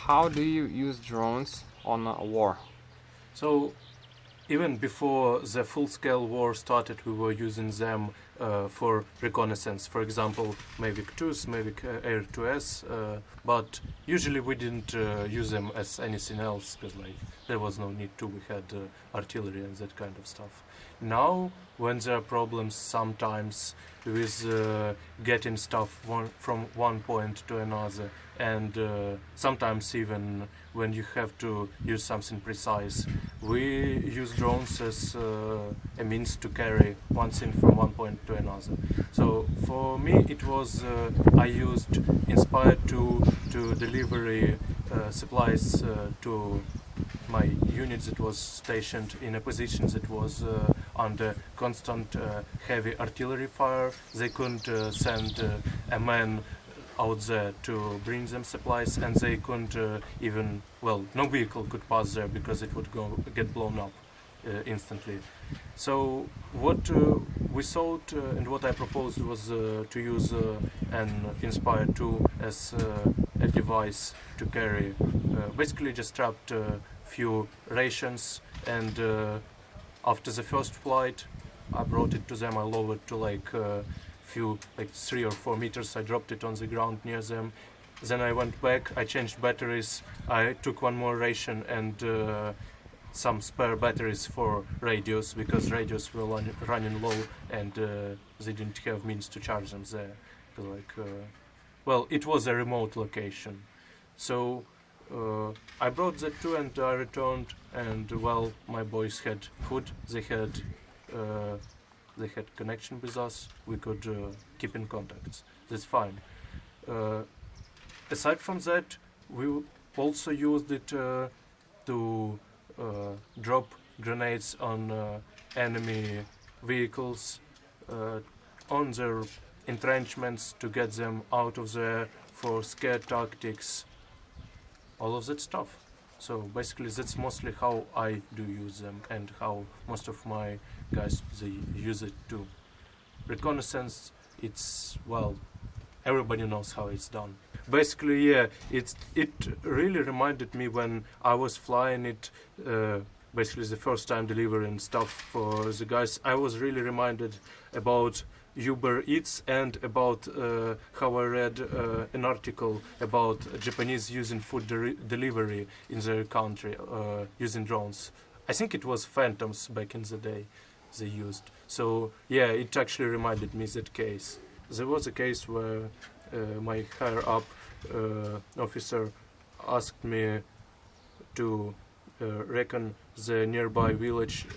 how do you use drones on a war? So even before the full-scale war started, we were using them for reconnaissance. For example, Mavic 2s, Mavic Air 2s, but usually we didn't use them as anything else because there was no need to. We had artillery and that kind of stuff. Now, when there are problems sometimes with getting stuff from one point to another, and sometimes even when you have to use something precise, we use drones as a means to carry one thing from one point to another. So for me, it was I used Inspire 2 to deliver supplies to my unit that was stationed in a position that was under constant heavy artillery fire. They couldn't send a man out there to bring them supplies, and they couldn't no vehicle could pass there because it would get blown up instantly. So what we thought and what I proposed was to use an Inspire 2 as a device to carry. Basically just strapped a few rations, and after the first flight I brought it to them. I lowered to few 3 or 4 meters. I dropped it on the ground near them. Then I went back, I changed batteries, I took one more ration and some spare batteries for radios, because radios were running low and they didn't have means to charge them there. It was a remote location. So I brought that too, and I returned, and my boys had food, they had connection with us, we could keep in contact. That's fine. Aside from that, we also used it to drop grenades on enemy vehicles, on their entrenchments, to get them out of there, for scare tactics, all of that stuff. So basically that's mostly how I do use them, and how most of my guys, they use it too. Reconnaissance, it's, everybody knows how it's done. Basically, it really reminded me when I was flying it, basically the first time delivering stuff for the guys. I was really reminded about Uber Eats, and about how I read an article about Japanese using food delivery in their country using drones. I think it was Phantoms back in the day they used. So it actually reminded me that case. There was a case where my higher up officer asked me to reckon the nearby village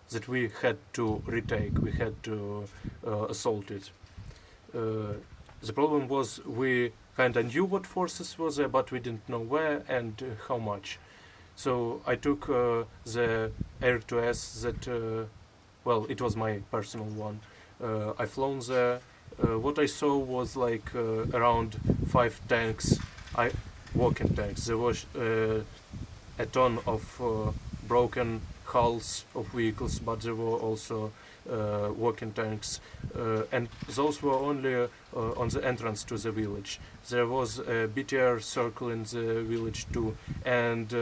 that we had to retake, we had to assault it. The problem was we kind of knew what forces were there, but we didn't know where and how much. So I took the Air 2s that, it was my personal one. I flown there. What I saw was around 5 tanks, walking tanks. There was a ton of broken hulls of vehicles, but there were also walking tanks, and those were only on the entrance to the village. There was a BTR circling the village too, and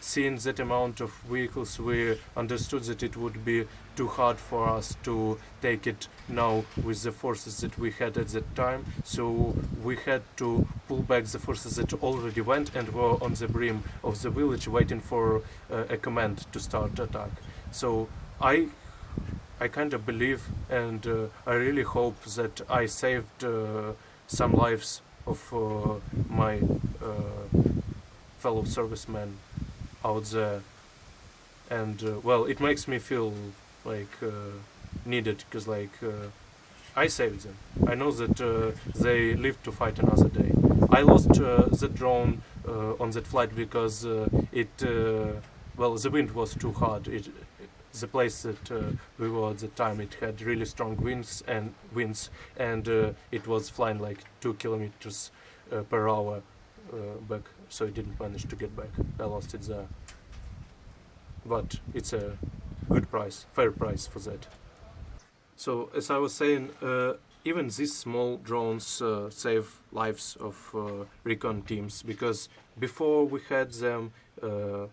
seeing that amount of vehicles, we understood that it would be too hard for us to take it now with the forces that we had at that time. So we had to pull back the forces that already went and were on the brim of the village, waiting for a command to start attack. So I kind of believe, and I really hope that I saved some lives of my fellow servicemen out there, and it makes me feel needed, because I saved them. I know that they lived to fight another day. I lost the drone on that flight because the wind was too hard. The place that we were at the time, it had really strong winds, and it was flying 2 kilometers per hour back, so I didn't manage to get back. I lost it there. But it's a good price, fair price for that. So as I was saying, even these small drones save lives of recon teams, because before we had them,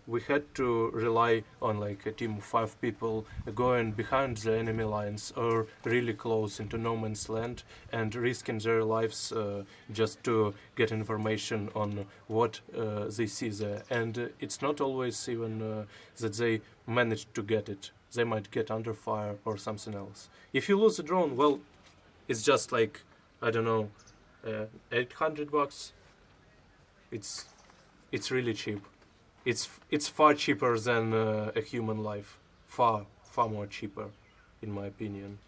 we had to rely on like a team of 5 people going behind the enemy lines or really close into no man's land and risking their lives just to get information on what they see there. And it's not always even that they manage to get it. They might get under fire or something else. If you lose a drone, well, it's just like, I don't know, $800. It's really cheap. It's far cheaper than a human life. Far more cheaper, in my opinion.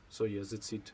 So yes, that's it.